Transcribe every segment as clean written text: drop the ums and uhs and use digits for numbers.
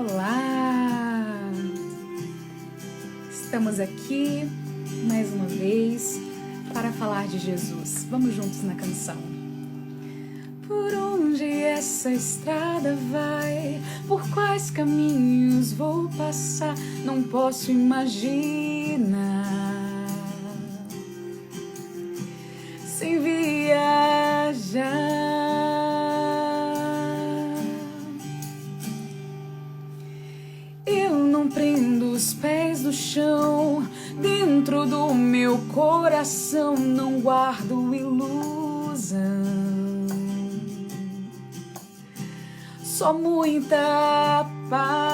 Olá! Estamos aqui mais uma vez para falar de Jesus. Vamos juntos na canção. Por onde essa estrada vai? Por quais caminhos vou passar? Não posso imaginar. Sem viajar. Eu não prendo os pés no chão. Dentro do meu coração não guardo ilusão. Só muita paz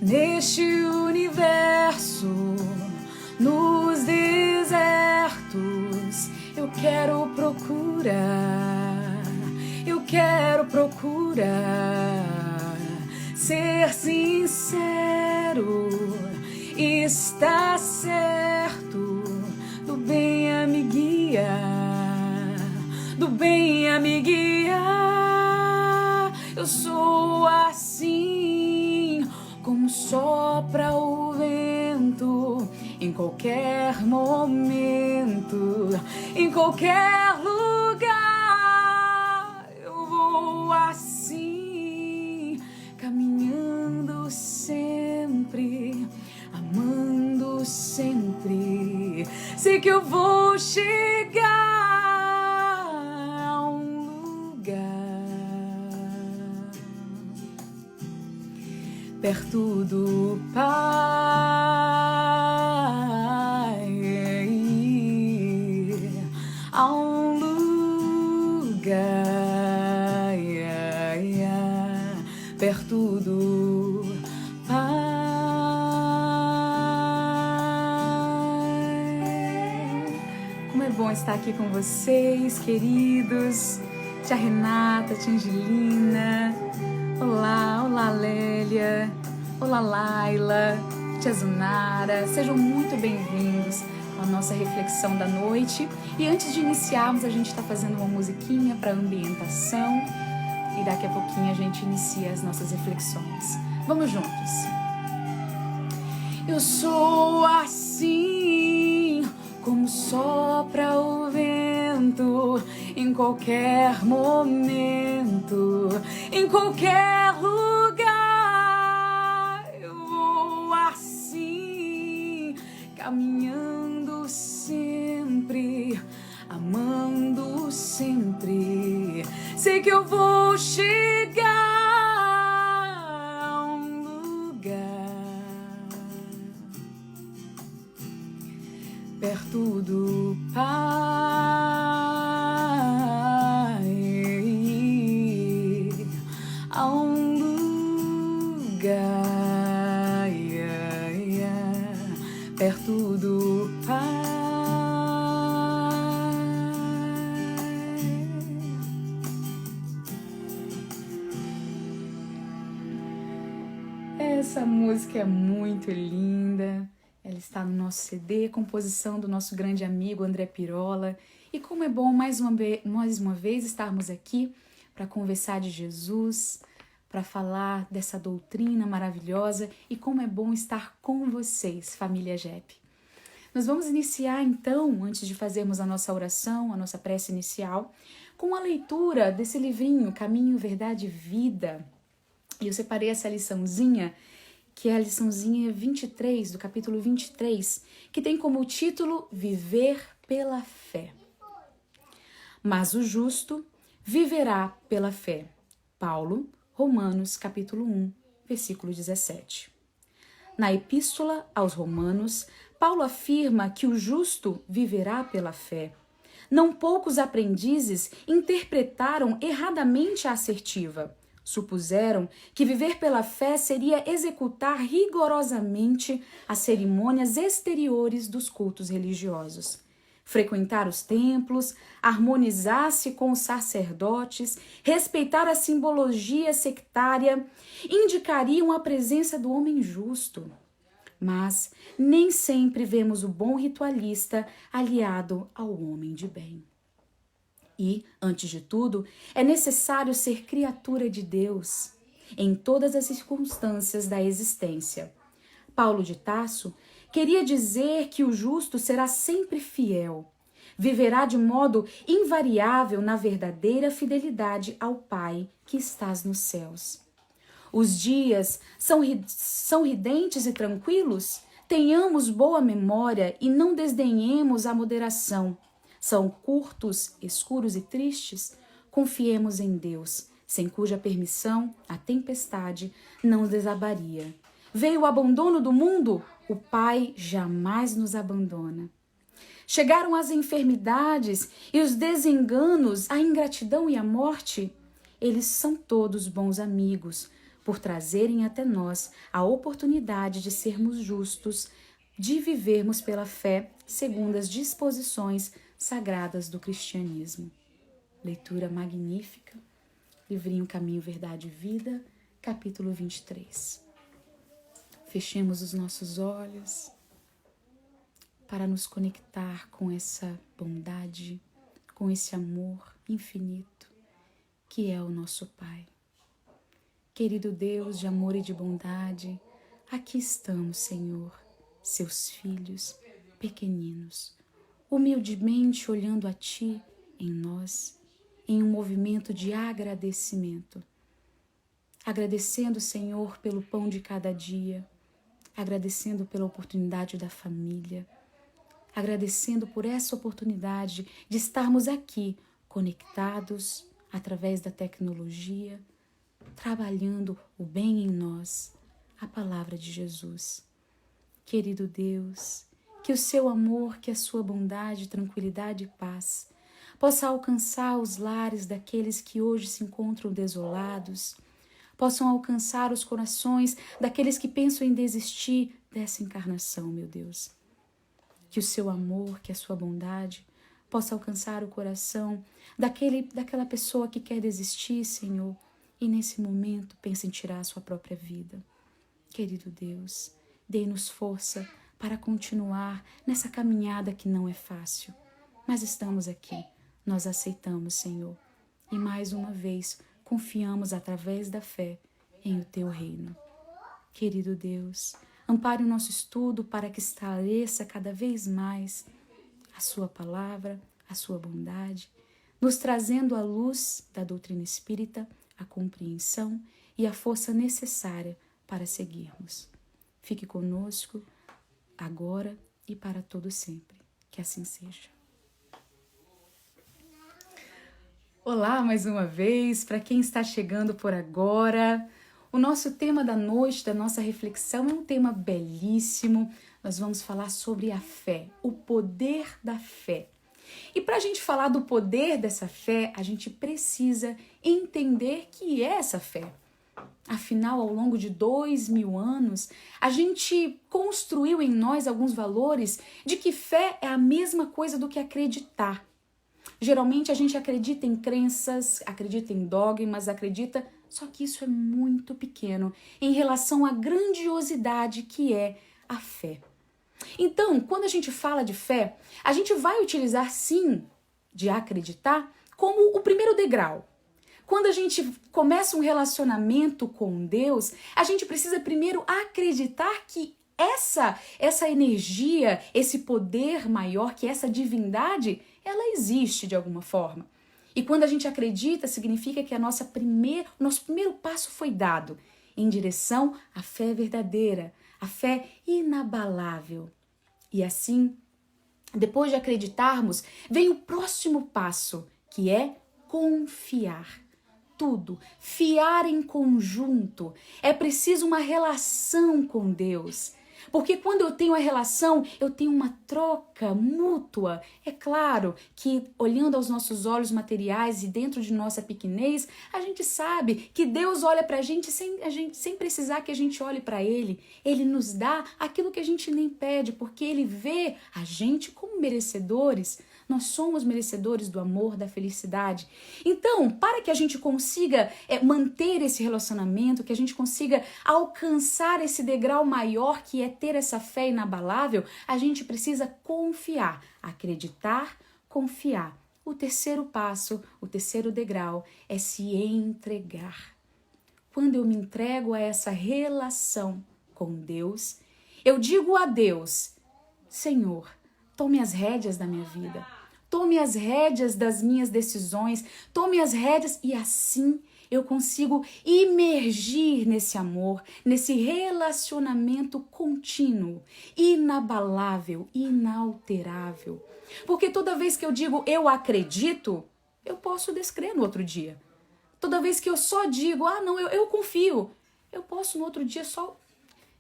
neste universo, nos desertos. Eu quero procurar ser sincero, está certo, do bem a me guiar, do bem a me guiar. Eu sou assim, como sopra o vento, em qualquer momento, em qualquer lugar. Eu vou assim, caminhando sempre, amando sempre. Sei que eu vou chegar a um lugar perto do Pai, a um lugar perto do Pai. Como é bom estar aqui com vocês, queridos. Tia Renata, tia Angelina. Olá, olá Lélia. Olá Laila, tia Zunara. Sejam muito bem-vindos à nossa reflexão da noite. E antes de iniciarmos, a gente está fazendo uma musiquinha para ambientação. E daqui a pouquinho a gente inicia as nossas reflexões. Vamos juntos. Eu sou assim, como sopra o vento, em qualquer momento, em qualquer lugar. Eu vou assim, caminhando sempre, amando sempre. Sei que eu vou chegar a um lugar perto do Pai, a um lugar perto do Pai. Essa música é muito linda, ela está no nosso CD, composição do nosso grande amigo André Pirola. E como é bom mais uma vez estarmos aqui para conversar de Jesus, para falar dessa doutrina maravilhosa, e como é bom estar com vocês, família JEP. Nós vamos iniciar então, antes de fazermos a nossa oração, a nossa prece inicial, com a leitura desse livrinho, Caminho, Verdade e Vida. E eu separei essa liçãozinha, que é a liçãozinha 23, do capítulo 23, que tem como título Viver pela Fé. Mas o justo viverá pela fé. Paulo, Romanos, capítulo 1, versículo 17. Na Epístola aos Romanos, Paulo afirma que o justo viverá pela fé. Não poucos aprendizes interpretaram erradamente a assertiva. Supuseram que viver pela fé seria executar rigorosamente as cerimônias exteriores dos cultos religiosos. Frequentar os templos, harmonizar-se com os sacerdotes, respeitar a simbologia sectária, indicariam a presença do homem justo. Mas nem sempre vemos o bom ritualista aliado ao homem de bem. E, antes de tudo, é necessário ser criatura de Deus em todas as circunstâncias da existência. Paulo de Tarso queria dizer que o justo será sempre fiel, viverá de modo invariável na verdadeira fidelidade ao Pai que estás nos céus. Os dias são ridentes e tranquilos? Tenhamos boa memória e não desdenhemos a moderação. São curtos, escuros e tristes? Confiemos em Deus, sem cuja permissão a tempestade não desabaria. Veio o abandono do mundo? O Pai jamais nos abandona. Chegaram as enfermidades e os desenganos, a ingratidão e a morte? Eles são todos bons amigos, por trazerem até nós a oportunidade de sermos justos, de vivermos pela fé segundo as disposições sagradas do cristianismo. Leitura magnífica, livrinho Caminho, Verdade e Vida, capítulo 23. Fechemos os nossos olhos para nos conectar com essa bondade, com esse amor infinito que é o nosso Pai. Querido Deus de amor e de bondade, aqui estamos, Senhor, seus filhos pequeninos, humildemente olhando a Ti em nós, em um movimento de agradecimento. Agradecendo, Senhor, pelo pão de cada dia, agradecendo pela oportunidade da família, agradecendo por essa oportunidade de estarmos aqui conectados através da tecnologia, trabalhando o bem em nós, a palavra de Jesus. Querido Deus, que o seu amor, que a sua bondade, tranquilidade e paz possa alcançar os lares daqueles que hoje se encontram desolados, possam alcançar os corações daqueles que pensam em desistir dessa encarnação, meu Deus. Que o seu amor, que a sua bondade possa alcançar o coração daquela pessoa que quer desistir, Senhor, e nesse momento pensa em tirar a sua própria vida. Querido Deus, dê-nos força para continuar nessa caminhada que não é fácil. Mas estamos aqui, nós aceitamos, Senhor, e mais uma vez confiamos através da fé em o Teu reino. Querido Deus, ampare o nosso estudo para que esclareça cada vez mais a Sua palavra, a Sua bondade, nos trazendo a luz da doutrina espírita, a compreensão e a força necessária para seguirmos. Fique conosco agora e para todo sempre. Que assim seja. Olá mais uma vez, para quem está chegando por agora. O nosso tema da noite, da nossa reflexão, é um tema belíssimo. Nós vamos falar sobre a fé, o poder da fé. E para a gente falar do poder dessa fé, a gente precisa entender que é essa fé. Afinal, ao longo de 2000 anos, a gente construiu em nós alguns valores de que fé é a mesma coisa do que acreditar. Geralmente a gente acredita em crenças, acredita em dogmas, só que isso é muito pequeno em relação à grandiosidade que é a fé. Então, quando a gente fala de fé, a gente vai utilizar sim de acreditar como o primeiro degrau. Quando a gente começa um relacionamento com Deus, a gente precisa primeiro acreditar que essa energia, esse poder maior, que essa divindade, ela existe de alguma forma. E quando a gente acredita, significa que nosso primeiro passo foi dado em direção à fé verdadeira, à fé inabalável. E assim, depois de acreditarmos, vem o próximo passo, que é confiar. Tudo, fiar em conjunto. É preciso uma relação com Deus. Porque quando eu tenho a relação, eu tenho uma troca mútua. É claro que, olhando aos nossos olhos materiais e dentro de nossa pequenez, a gente sabe que Deus olha pra gente sem precisar que a gente olhe para Ele. Ele nos dá aquilo que a gente nem pede, porque Ele vê a gente como merecedores. Nós somos merecedores do amor, da felicidade. Então, para que a gente consiga manter esse relacionamento, que a gente consiga alcançar esse degrau maior que é ter essa fé inabalável, a gente precisa confiar, acreditar, confiar. o terceiro passo, o terceiro degrau é se entregar. Quando eu me entrego a essa relação com Deus, eu digo a Deus: Senhor, tome as rédeas da minha vida, tome as rédeas das minhas decisões, tome as rédeas, e assim eu consigo imergir nesse amor, nesse relacionamento contínuo, inabalável, inalterável. Porque toda vez que eu digo eu acredito, eu posso descrer no outro dia. Toda vez que eu só digo, não, eu confio, eu posso no outro dia só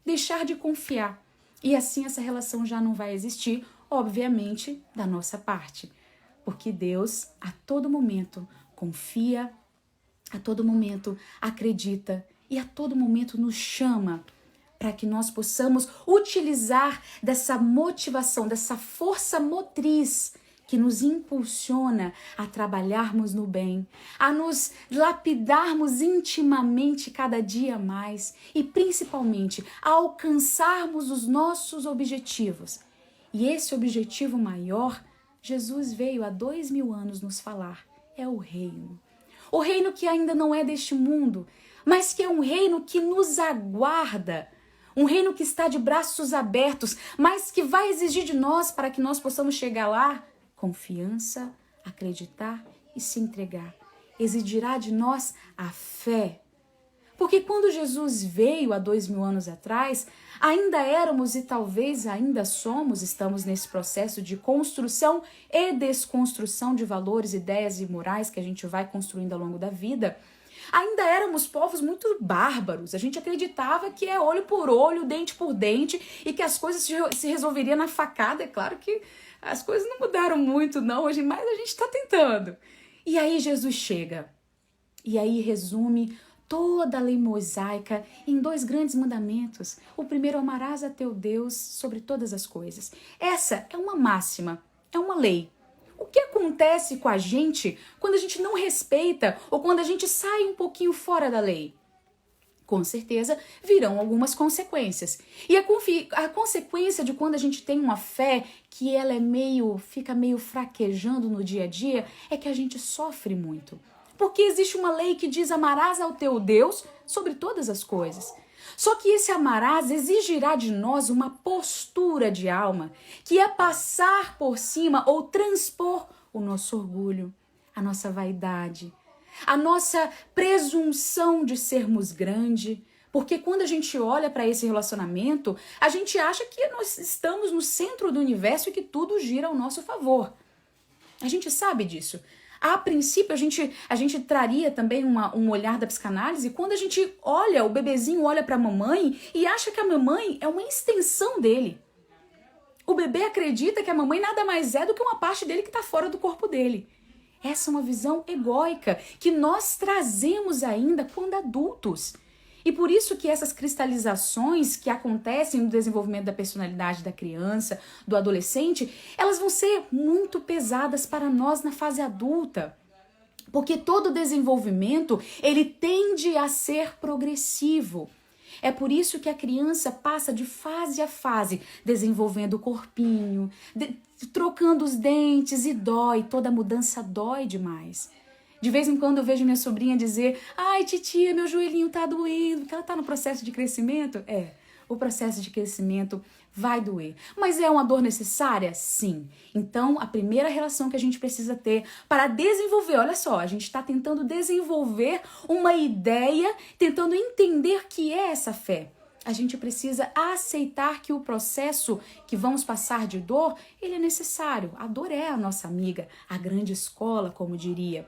deixar de confiar. E assim essa relação já não vai existir, obviamente, da nossa parte. Porque Deus, a todo momento, confia, a todo momento acredita e a todo momento nos chama para que nós possamos utilizar dessa motivação, dessa força motriz que nos impulsiona a trabalharmos no bem, a nos lapidarmos intimamente cada dia mais e principalmente a alcançarmos os nossos objetivos. E esse objetivo maior, Jesus veio há 2000 anos nos falar, é o reino. O reino que ainda não é deste mundo, mas que é um reino que nos aguarda, um reino que está de braços abertos, mas que vai exigir de nós, para que nós possamos chegar lá, confiança, acreditar e se entregar. Exigirá de nós a fé. Porque quando Jesus veio há 2000 anos atrás, ainda éramos e talvez ainda somos, estamos nesse processo de construção e desconstrução de valores, ideias e morais que a gente vai construindo ao longo da vida. Ainda éramos povos muito bárbaros. A gente acreditava que é olho por olho, dente por dente e que as coisas se resolveriam na facada. É claro que as coisas não mudaram muito não hoje, mas a gente está tentando. E aí Jesus chega e aí resume toda a lei mosaica em 2 grandes mandamentos. O primeiro, amarás a teu Deus sobre todas as coisas. Essa é uma máxima, é uma lei. O que acontece com a gente quando a gente não respeita ou quando a gente sai um pouquinho fora da lei? Com certeza virão algumas consequências. E a consequência de quando a gente tem uma fé que ela fica meio fraquejando no dia a dia é que a gente sofre muito. Porque existe uma lei que diz amarás ao teu Deus sobre todas as coisas. Só que esse amarás exigirá de nós uma postura de alma, que é passar por cima ou transpor o nosso orgulho, a nossa vaidade, a nossa presunção de sermos grande. Porque quando a gente olha para esse relacionamento, a gente acha que nós estamos no centro do universo e que tudo gira ao nosso favor. A gente sabe disso. A princípio, a gente traria também um olhar da psicanálise quando a gente olha, o bebezinho olha para a mamãe e acha que a mamãe é uma extensão dele. O bebê acredita que a mamãe nada mais é do que uma parte dele que está fora do corpo dele. Essa é uma visão egóica que nós trazemos ainda quando adultos. E por isso que essas cristalizações que acontecem no desenvolvimento da personalidade da criança, do adolescente, elas vão ser muito pesadas para nós na fase adulta. Porque todo desenvolvimento, ele tende a ser progressivo. É por isso que a criança passa de fase a fase, desenvolvendo o corpinho, trocando os dentes e dói, toda mudança dói demais. De vez em quando eu vejo minha sobrinha dizer, ai titia, meu joelhinho tá doendo, porque ela tá no processo de crescimento. O processo de crescimento vai doer. Mas é uma dor necessária? Sim. Então, a primeira relação que a gente precisa ter para desenvolver, olha só, a gente está tentando desenvolver uma ideia, tentando entender que é essa fé. A gente precisa aceitar que o processo que vamos passar de dor, ele é necessário. A dor é a nossa amiga, a grande escola, como diria.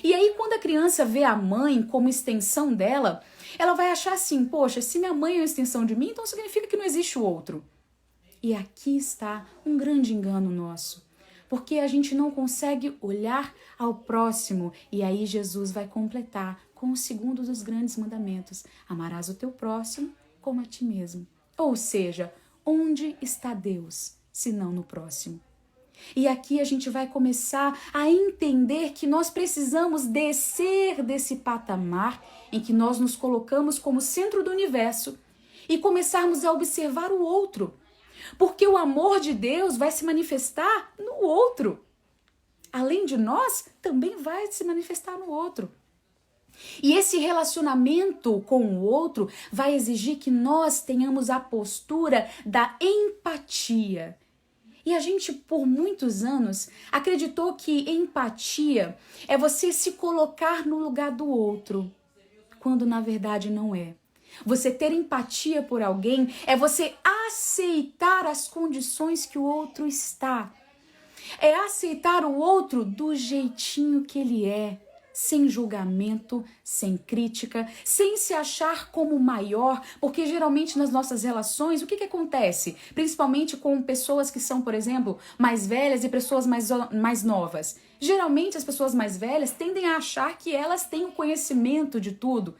E aí, quando a criança vê a mãe como extensão dela, ela vai achar assim, poxa, se minha mãe é uma extensão de mim, então significa que não existe o outro. E aqui está um grande engano nosso, porque a gente não consegue olhar ao próximo, e aí Jesus vai completar com o segundo dos grandes mandamentos, amarás o teu próximo como a ti mesmo. Ou seja, onde está Deus, se não no próximo? E aqui a gente vai começar a entender que nós precisamos descer desse patamar em que nós nos colocamos como centro do universo e começarmos a observar o outro. Porque o amor de Deus vai se manifestar no outro. além de nós, também vai se manifestar no outro. E esse relacionamento com o outro vai exigir que nós tenhamos a postura da empatia. E a gente, por muitos anos, acreditou que empatia é você se colocar no lugar do outro, quando na verdade não é. Você ter empatia por alguém é você aceitar as condições que o outro está. É aceitar o outro do jeitinho que ele é, sem julgamento, sem crítica, sem se achar como maior, porque geralmente nas nossas relações, o que acontece? Principalmente com pessoas que são, por exemplo, mais velhas e pessoas mais novas. Geralmente as pessoas mais velhas tendem a achar que elas têm o conhecimento de tudo.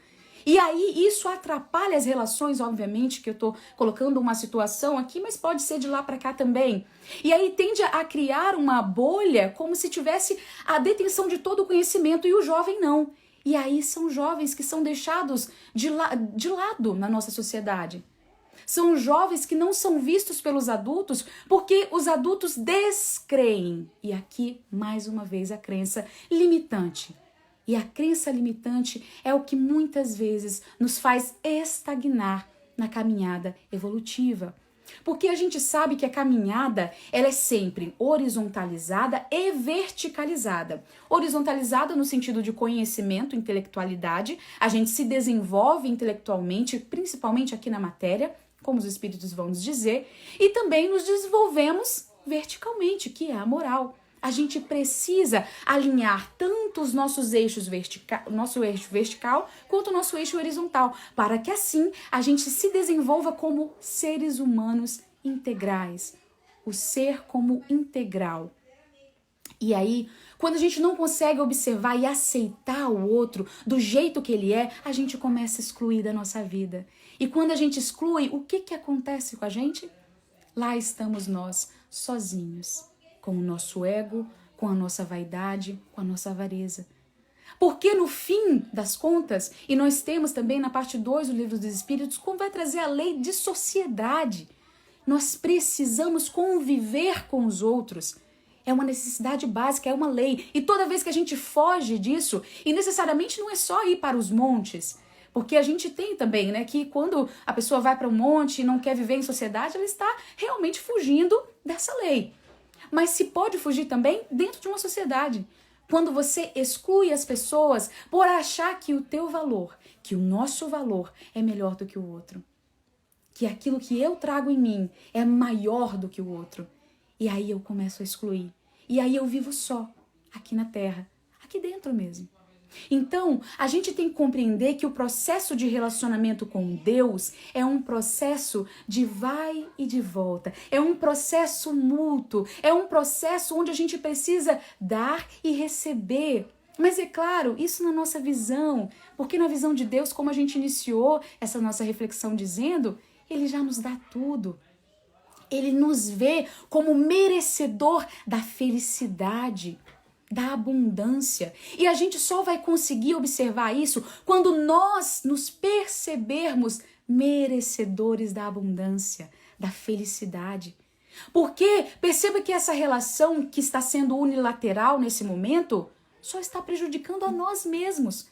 E aí isso atrapalha as relações, obviamente, que eu tô colocando uma situação aqui, mas pode ser de lá para cá também. E aí tende a criar uma bolha como se tivesse a detenção de todo o conhecimento e o jovem não. E aí são jovens que são deixados de lado na nossa sociedade. São jovens que não são vistos pelos adultos porque os adultos descreem. E aqui, mais uma vez, a crença limitante. E a crença limitante é o que muitas vezes nos faz estagnar na caminhada evolutiva. Porque a gente sabe que a caminhada ela é sempre horizontalizada e verticalizada. Horizontalizada no sentido de conhecimento, intelectualidade. A gente se desenvolve intelectualmente, principalmente aqui na matéria, como os espíritos vão nos dizer. E também nos desenvolvemos verticalmente, que é a moral. A gente precisa alinhar tanto os nossos eixos nosso eixo vertical quanto o nosso eixo horizontal, para que assim a gente se desenvolva como seres humanos integrais, o ser como integral. E aí, quando a gente não consegue observar e aceitar o outro do jeito que ele é, a gente começa a excluir da nossa vida. E quando a gente exclui, o que acontece com a gente? Lá estamos nós, sozinhos, com o nosso ego, com a nossa vaidade, com a nossa avareza. Porque no fim das contas, e nós temos também na parte 2 do Livro dos Espíritos, como vai trazer a lei de sociedade. Nós precisamos conviver com os outros. É uma necessidade básica, é uma lei. E toda vez que a gente foge disso, e necessariamente não é só ir para os montes, porque a gente tem também, né, que quando a pessoa vai para um monte e não quer viver em sociedade, ela está realmente fugindo dessa lei. Mas se pode fugir também dentro de uma sociedade. Quando você exclui as pessoas por achar que o teu valor, que o nosso valor é melhor do que o outro. Que aquilo que eu trago em mim é maior do que o outro. E aí eu começo a excluir. E aí eu vivo só, aqui na Terra, aqui dentro mesmo. Então, a gente tem que compreender que o processo de relacionamento com Deus é um processo de vai e de volta. É um processo mútuo. É um processo onde a gente precisa dar e receber. Mas é claro, isso na nossa visão. Porque na visão de Deus, como a gente iniciou essa nossa reflexão dizendo, Ele já nos dá tudo. Ele nos vê como merecedor da felicidade, da abundância. E a gente só vai conseguir observar isso quando nós nos percebermos merecedores da abundância, da felicidade. Porque perceba que essa relação que está sendo unilateral nesse momento só está prejudicando a nós mesmos.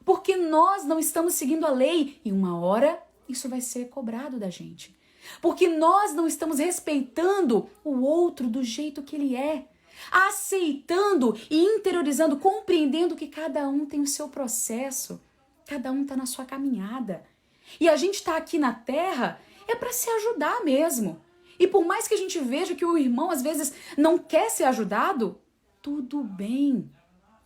Porque nós não estamos seguindo a lei e uma hora isso vai ser cobrado da gente. Porque nós não estamos respeitando o outro do jeito que ele é. Aceitando e interiorizando, compreendendo que cada um tem o seu processo, cada um está na sua caminhada. E a gente está aqui na Terra é para se ajudar mesmo. E por mais que a gente veja que o irmão às vezes não quer ser ajudado, tudo bem.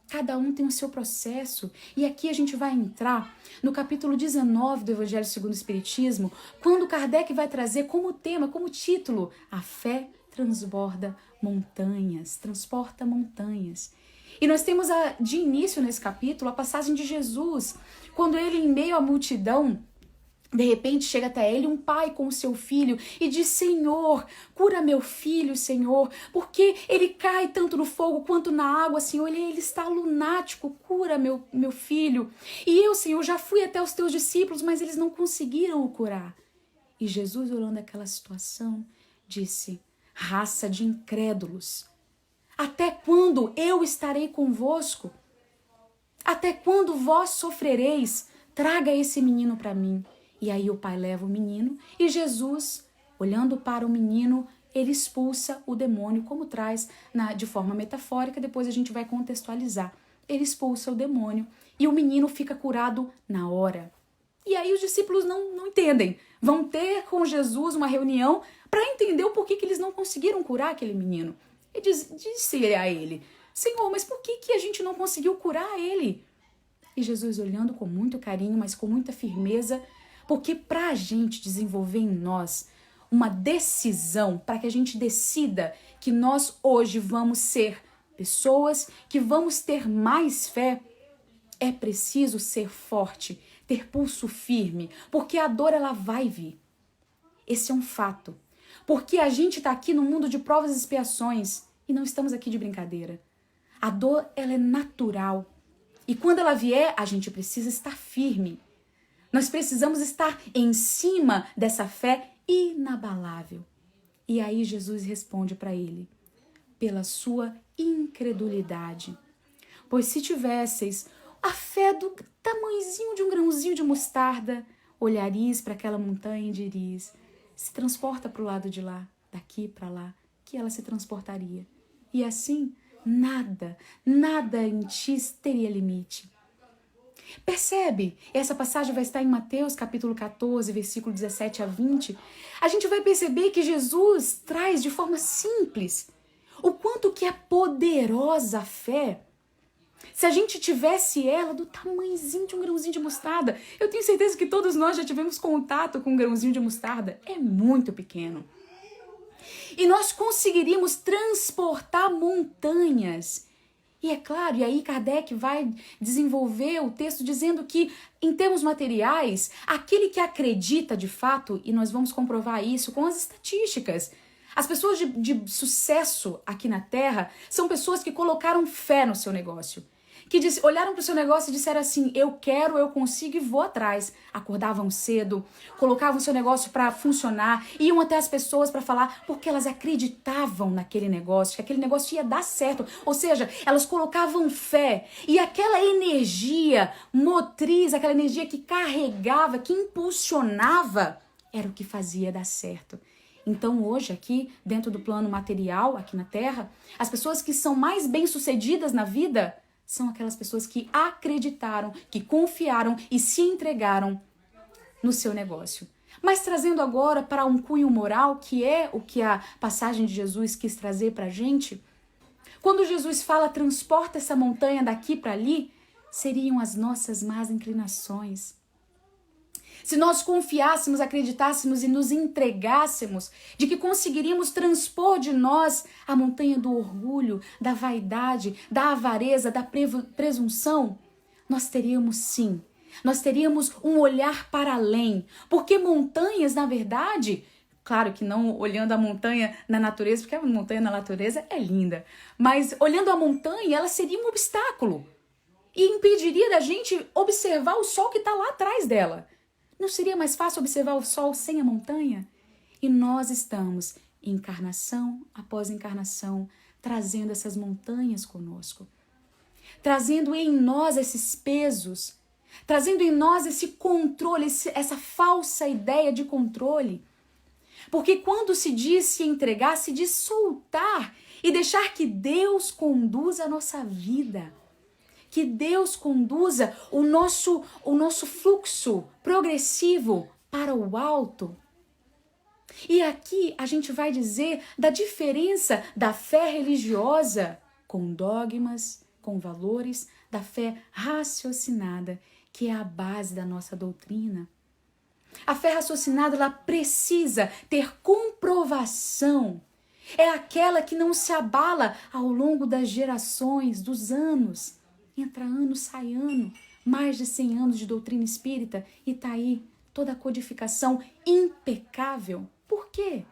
Cada um tem o seu processo. E aqui a gente vai entrar no capítulo 19 do Evangelho segundo o Espiritismo, quando Kardec vai trazer como tema, como título, a fé transborda montanhas, transporta montanhas. E nós temos de início nesse capítulo a passagem de Jesus, quando ele em meio à multidão, de repente chega até ele um pai com o seu filho e diz: Senhor, cura meu filho, Senhor, porque ele cai tanto no fogo quanto na água, Senhor, ele está lunático, cura meu filho. E eu, Senhor, já fui até os teus discípulos, mas eles não conseguiram o curar. E Jesus, olhando aquela situação, disse: raça de incrédulos, Até quando eu estarei convosco? Até quando vós sofrereis? Traga esse menino para mim. E aí o pai leva o menino e Jesus, olhando para o menino, ele expulsa o demônio, como traz de forma metafórica, depois a gente vai contextualizar. Ele expulsa o demônio e o menino fica curado na hora. E aí os discípulos não entendem. Vão ter com Jesus uma reunião para entender o porquê que eles não conseguiram curar aquele menino. E disse a ele: Senhor, mas por que a gente não conseguiu curar ele? E Jesus, olhando com muito carinho, mas com muita firmeza, porque para a gente desenvolver em nós uma decisão, para que a gente decida que nós hoje vamos ser pessoas que vamos ter mais fé, é preciso ser forte, ter pulso firme, porque a dor ela vai vir. Esse é um fato. Porque a gente está aqui no mundo de provas e expiações e não estamos aqui de brincadeira. A dor ela é natural. E quando ela vier, a gente precisa estar firme. Nós precisamos estar em cima dessa fé inabalável. E aí Jesus responde para ele: pela sua incredulidade. Pois se tivesseis a fé do tamanhozinho de um grãozinho de mostarda, olhareis para aquela montanha e dirias: se transporta para o lado de lá, daqui para lá, que ela se transportaria. E assim, nada em ti teria limite. Percebe? Essa passagem vai estar em Mateus capítulo 14, versículo 17 a 20. A gente vai perceber que Jesus traz de forma simples o quanto que é poderosa a fé. Se a gente tivesse ela do tamanhozinho de um grãozinho de mostarda, eu tenho certeza que todos nós já tivemos contato com um grãozinho de mostarda. É muito pequeno. E nós conseguiríamos transportar montanhas. E é claro, e aí Kardec vai desenvolver o texto dizendo que, em termos materiais, aquele que acredita de fato, e nós vamos comprovar isso com as estatísticas, as pessoas de sucesso aqui na Terra são pessoas que colocaram fé no seu negócio. Que olharam para o seu negócio e disseram assim: eu quero, eu consigo e vou atrás. Acordavam cedo, colocavam o seu negócio para funcionar, iam até as pessoas para falar porque elas acreditavam naquele negócio, que aquele negócio ia dar certo. Ou seja, elas colocavam fé e aquela energia motriz, aquela energia que carregava, que impulsionava, era o que fazia dar certo. Então hoje aqui, dentro do plano material, aqui na Terra, as pessoas que são mais bem-sucedidas na vida são aquelas pessoas que acreditaram, que confiaram e se entregaram no seu negócio. Mas trazendo agora para um cunho moral, que é o que a passagem de Jesus quis trazer para a gente, quando Jesus fala transporta essa montanha daqui para ali, seriam as nossas más inclinações. Se nós confiássemos, acreditássemos e nos entregássemos de que conseguiríamos transpor de nós a montanha do orgulho, da vaidade, da avareza, da presunção, nós teríamos sim, nós teríamos um olhar para além. Porque montanhas, na verdade, claro que não olhando a montanha na natureza, porque a montanha na natureza é linda, mas olhando a montanha, ela seria um obstáculo e impediria da gente observar o sol que está lá atrás dela. Não seria mais fácil observar o sol sem a montanha? E nós estamos, encarnação após encarnação, trazendo essas montanhas conosco. Trazendo em nós esses pesos. Trazendo em nós esse controle, essa falsa ideia de controle. Porque quando se diz se entregar, se diz soltar e deixar que Deus conduza a nossa vida. Que Deus conduza o nosso fluxo progressivo para o alto. E aqui a gente vai dizer da diferença da fé religiosa com dogmas, com valores, da fé raciocinada, que é a base da nossa doutrina. A fé raciocinada, ela precisa ter comprovação. É aquela que não se abala ao longo das gerações, dos anos. Entra ano, sai ano, mais de 100 anos de doutrina espírita e tá aí toda a codificação impecável. Por quê?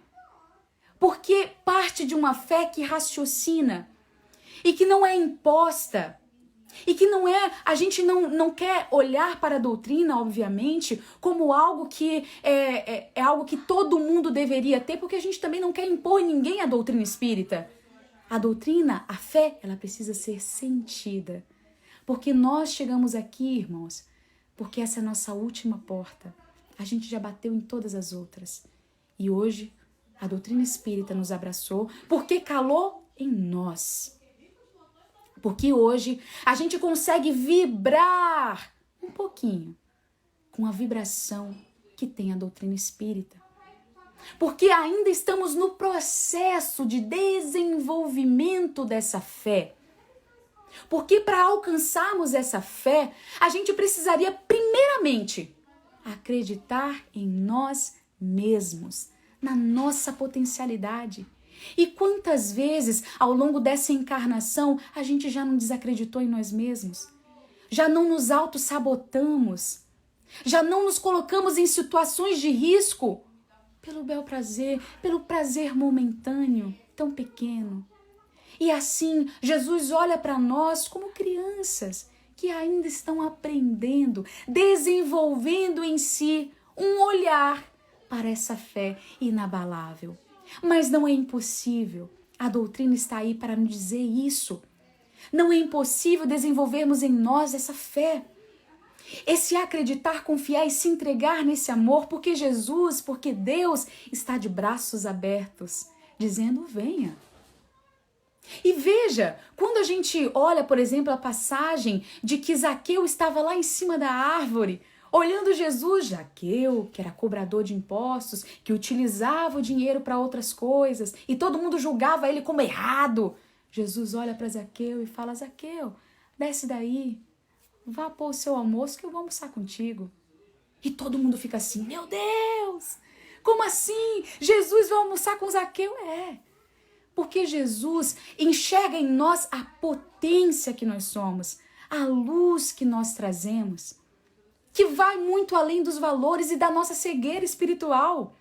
Porque parte de uma fé que raciocina e que não é imposta e que não é, a gente não quer olhar para a doutrina, obviamente, como algo que é algo que todo mundo deveria ter, porque a gente também não quer impor ninguém a doutrina espírita. A doutrina, a fé, ela precisa ser sentida. Porque nós chegamos aqui, irmãos, porque essa é a nossa última porta. A gente já bateu em todas as outras. E hoje, a doutrina espírita nos abraçou porque calou em nós. Porque hoje a gente consegue vibrar um pouquinho com a vibração que tem a doutrina espírita. Porque ainda estamos no processo de desenvolvimento dessa fé. Porque para alcançarmos essa fé, a gente precisaria primeiramente acreditar em nós mesmos, na nossa potencialidade. E quantas vezes ao longo dessa encarnação a gente já não desacreditou em nós mesmos? Já não nos autossabotamos? Já não nos colocamos em situações de risco? Pelo bel prazer, pelo prazer momentâneo, tão pequeno. E assim, Jesus olha para nós como crianças que ainda estão aprendendo, desenvolvendo em si um olhar para essa fé inabalável. Mas não é impossível. A doutrina está aí para nos dizer isso. Não é impossível desenvolvermos em nós essa fé. Esse acreditar, confiar e se entregar nesse amor, porque Jesus, porque Deus está de braços abertos, dizendo: venha. E veja, quando a gente olha, por exemplo, a passagem de que Zaqueu estava lá em cima da árvore, olhando Jesus, Zaqueu, que era cobrador de impostos, que utilizava o dinheiro para outras coisas, e todo mundo julgava ele como errado. Jesus olha para Zaqueu e fala: Zaqueu, desce daí, vá pôr o seu almoço que eu vou almoçar contigo. E todo mundo fica assim: meu Deus, como assim? Jesus vai almoçar com Zaqueu? Porque Jesus enxerga em nós a potência que nós somos, a luz que nós trazemos, que vai muito além dos valores e da nossa cegueira espiritual.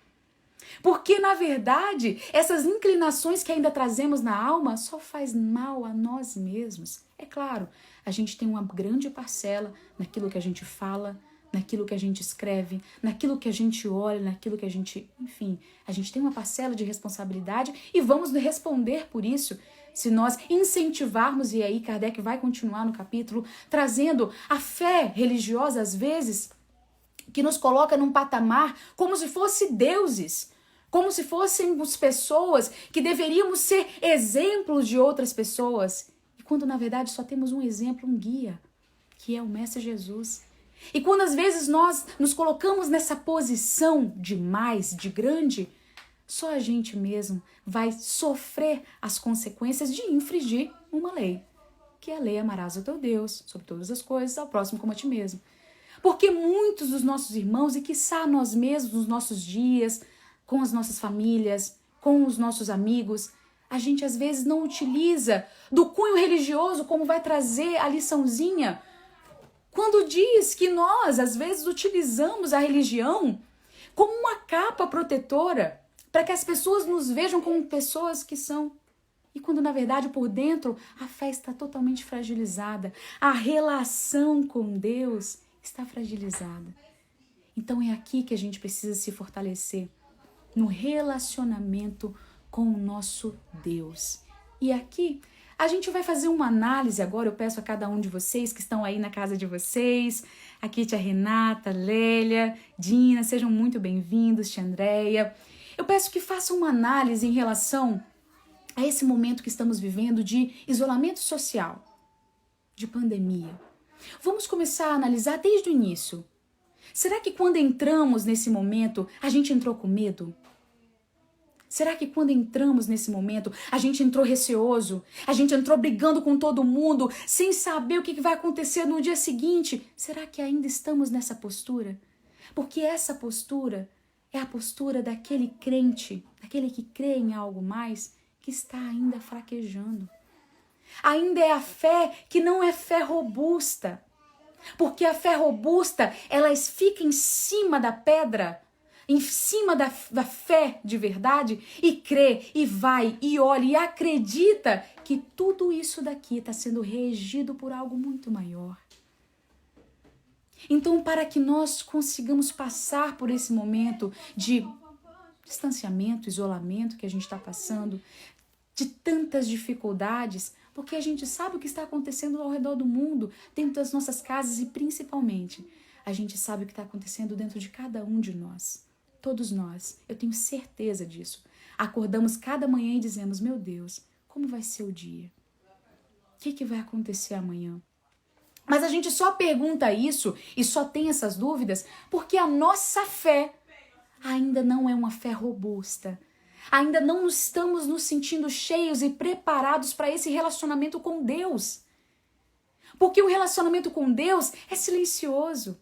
Porque, na verdade, essas inclinações que ainda trazemos na alma só faz mal a nós mesmos. É claro, a gente tem uma grande parcela naquilo que a gente fala, naquilo que a gente escreve, naquilo que a gente olha, naquilo que a gente... Enfim, a gente tem uma parcela de responsabilidade e vamos responder por isso. Se nós incentivarmos, e aí Kardec vai continuar no capítulo, trazendo a fé religiosa, às vezes, que nos coloca num patamar como se fosse deuses, como se fôssemos pessoas que deveríamos ser exemplos de outras pessoas. E quando, na verdade, só temos um exemplo, um guia, que é o Mestre Jesus. E quando, às vezes, nós nos colocamos nessa posição de mais, de grande, só a gente mesmo vai sofrer as consequências de infringir uma lei, que é a lei: amarás o teu Deus sobre todas as coisas, ao próximo como a ti mesmo. Porque muitos dos nossos irmãos, e quiçá nós mesmos, nos nossos dias, com as nossas famílias, com os nossos amigos, a gente às vezes não utiliza do cunho religioso como vai trazer a liçãozinha, quando diz que nós, às vezes, utilizamos a religião como uma capa protetora para que as pessoas nos vejam como pessoas que são. E quando, na verdade, por dentro, a fé está totalmente fragilizada. A relação com Deus está fragilizada. Então é aqui que a gente precisa se fortalecer, no relacionamento com o nosso Deus. E aqui a gente vai fazer uma análise agora. Eu peço a cada um de vocês que estão aí na casa de vocês, aqui tia Renata, Lélia, Dina, sejam muito bem-vindos, tia Andréia. Eu peço que façam uma análise em relação a esse momento que estamos vivendo de isolamento social, de pandemia. Vamos começar a analisar desde o início. Será que quando entramos nesse momento, a gente entrou com medo? Será que quando entramos nesse momento, a gente entrou receoso? A gente entrou brigando com todo mundo, sem saber o que vai acontecer no dia seguinte? Será que ainda estamos nessa postura? Porque essa postura é a postura daquele crente, daquele que crê em algo mais, que está ainda fraquejando. Ainda é a fé que não é fé robusta. Porque a fé robusta, ela fica em cima da pedra, em cima da fé de verdade, e crê, e vai, e olha, e acredita que tudo isso daqui está sendo regido por algo muito maior. Então, para que nós consigamos passar por esse momento de distanciamento, isolamento que a gente está passando, de tantas dificuldades, porque a gente sabe o que está acontecendo ao redor do mundo, dentro das nossas casas e principalmente, a gente sabe o que está acontecendo dentro de cada um de nós. Todos nós, eu tenho certeza disso. Acordamos cada manhã e dizemos, meu Deus, como vai ser o dia? O que vai acontecer amanhã? Mas a gente só pergunta isso e só tem essas dúvidas porque a nossa fé ainda não é uma fé robusta. Ainda não estamos nos sentindo cheios e preparados para esse relacionamento com Deus. Porque o relacionamento com Deus é silencioso.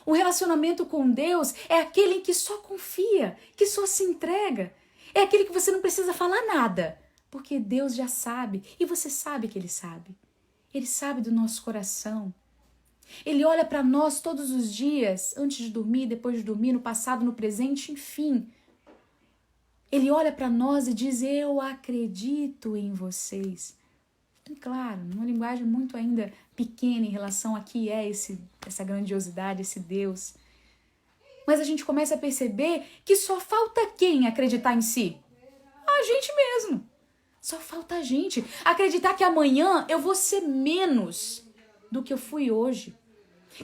O relacionamento com Deus é aquele em que só confia, que só se entrega. É aquele que você não precisa falar nada, porque Deus já sabe e você sabe que Ele sabe. Ele sabe do nosso coração. Ele olha para nós todos os dias, antes de dormir, depois de dormir, no passado, no presente, enfim. Ele olha para nós e diz, eu acredito em vocês. E claro, numa linguagem muito ainda pequena em relação a que é essa grandiosidade, esse Deus. Mas a gente começa a perceber que só falta quem acreditar em si? A gente mesmo. Só falta a gente acreditar que amanhã eu vou ser menos do que eu fui hoje.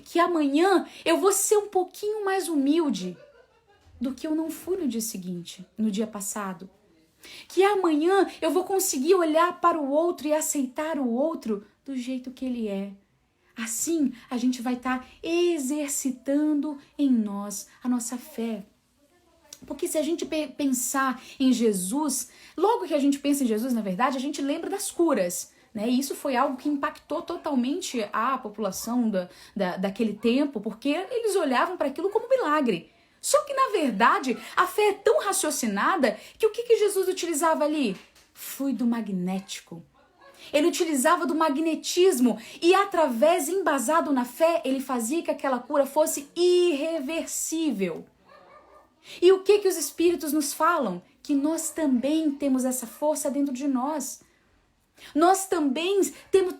Que amanhã eu vou ser um pouquinho mais humilde do que eu não fui no dia seguinte, no dia passado. Que amanhã eu vou conseguir olhar para o outro e aceitar o outro do jeito que ele é. Assim, a gente vai estar exercitando em nós a nossa fé. Porque se a gente pensar em Jesus, logo que a gente pensa em Jesus, na verdade, a gente lembra das curas, né? E isso foi algo que impactou totalmente a população daquele tempo, porque eles olhavam para aquilo como milagre. Só que, na verdade, a fé é tão raciocinada que o que Jesus utilizava ali? Fluido magnético. Ele utilizava do magnetismo e, através, embasado na fé, ele fazia que aquela cura fosse irreversível. E o que os espíritos nos falam? Que nós também temos essa força dentro de nós. Nós também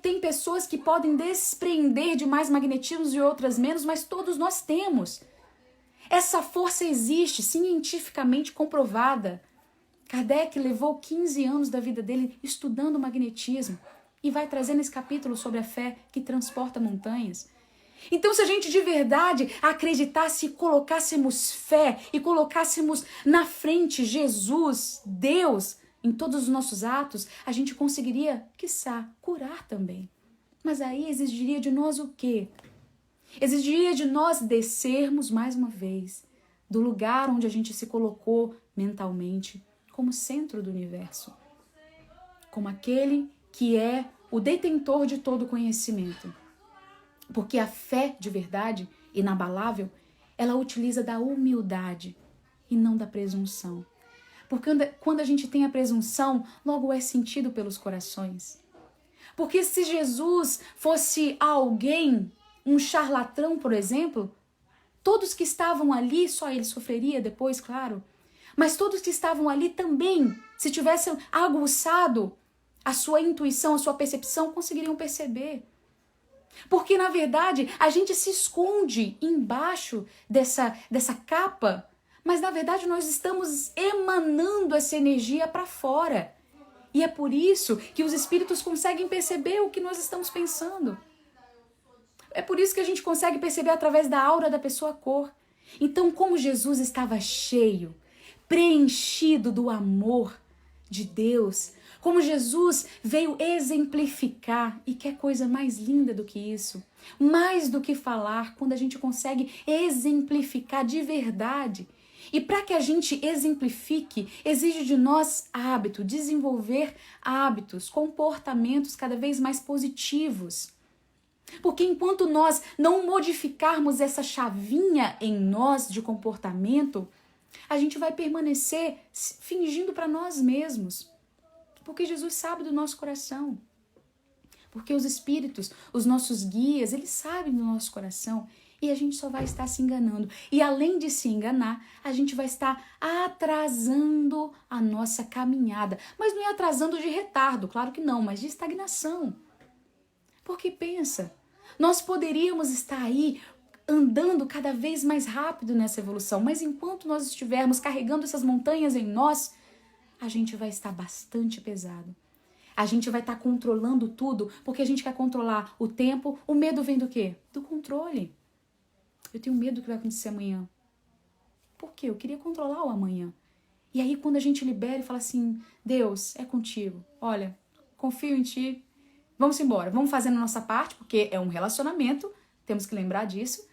tem pessoas que podem desprender de mais magnetismos e outras menos, mas todos nós temos. Essa força existe, cientificamente comprovada. Kardec levou 15 anos da vida dele estudando magnetismo e vai trazer nesse capítulo sobre a fé que transporta montanhas. Então, se a gente de verdade acreditasse e colocássemos fé e colocássemos na frente Jesus, Deus, em todos os nossos atos, a gente conseguiria, quiçá, curar também. Mas aí exigiria de nós o quê? Exigiria de nós descermos mais uma vez do lugar onde a gente se colocou mentalmente como centro do universo, como aquele que é o detentor de todo conhecimento. Porque a fé de verdade, inabalável, ela utiliza da humildade e não da presunção. Porque quando a gente tem a presunção, logo é sentido pelos corações. Porque se Jesus fosse alguém, um charlatão, por exemplo, todos que estavam ali, só ele sofreria depois, claro, mas todos que estavam ali também, se tivessem aguçado a sua intuição, a sua percepção, conseguiriam perceber. Porque, na verdade, a gente se esconde embaixo dessa capa, mas, na verdade, nós estamos emanando essa energia para fora. E é por isso que os espíritos conseguem perceber o que nós estamos pensando. É por isso que a gente consegue perceber através da aura da pessoa cor. Então, como Jesus estava cheio, preenchido do amor de Deus, como Jesus veio exemplificar, e que coisa mais linda do que isso, mais do que falar, quando a gente consegue exemplificar de verdade. E para que a gente exemplifique, exige de nós hábito, desenvolver hábitos, comportamentos cada vez mais positivos. Porque enquanto nós não modificarmos essa chavinha em nós de comportamento, a gente vai permanecer fingindo para nós mesmos. Porque Jesus sabe do nosso coração. Porque os espíritos, os nossos guias, eles sabem do nosso coração. E a gente só vai estar se enganando. E além de se enganar, a gente vai estar atrasando a nossa caminhada. Mas não é atrasando de retardo, claro que não, mas de estagnação. Porque pensa, nós poderíamos estar aí andando cada vez mais rápido nessa evolução, mas enquanto nós estivermos carregando essas montanhas em nós, a gente vai estar bastante pesado. A gente vai estar controlando tudo porque a gente quer controlar o tempo. O medo vem do quê? Do controle. Eu tenho medo do que vai acontecer amanhã. Por quê? Eu queria controlar o amanhã. E aí quando a gente libera e fala assim, Deus, é contigo. Olha, confio em ti. Vamos embora. Vamos fazendo a nossa parte, porque é um relacionamento. Temos que lembrar disso.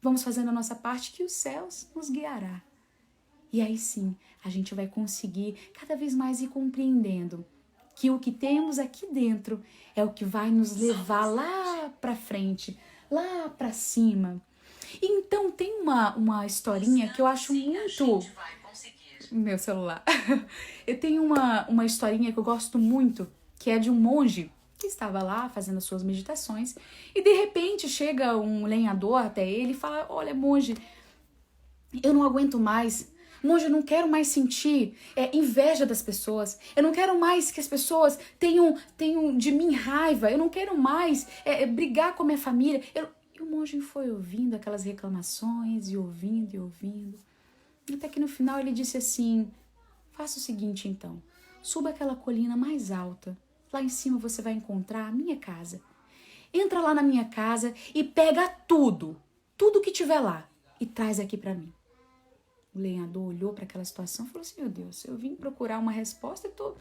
Vamos fazendo a nossa parte que os céus nos guiará. E aí sim, a gente vai conseguir cada vez mais ir compreendendo que o que temos aqui dentro é o que vai nos levar lá pra frente, lá pra cima. E então tem uma historinha que eu acho muito... Meu celular. Eu tenho uma historinha que eu gosto muito, que é de um monge que estava lá fazendo as suas meditações e de repente chega um lenhador até ele e fala, olha monge, eu não aguento mais. Monge, eu não quero mais sentir inveja das pessoas. Eu não quero mais que as pessoas tenham de mim raiva. Eu não quero mais brigar com a minha família. E o monge foi ouvindo aquelas reclamações e ouvindo e ouvindo. Até que no final ele disse assim, faça o seguinte então, suba aquela colina mais alta. Lá em cima você vai encontrar a minha casa. Entra lá na minha casa e pega tudo que tiver lá e traz aqui pra mim. O lenhador olhou para aquela situação e falou assim, meu Deus, eu vim procurar uma resposta e tô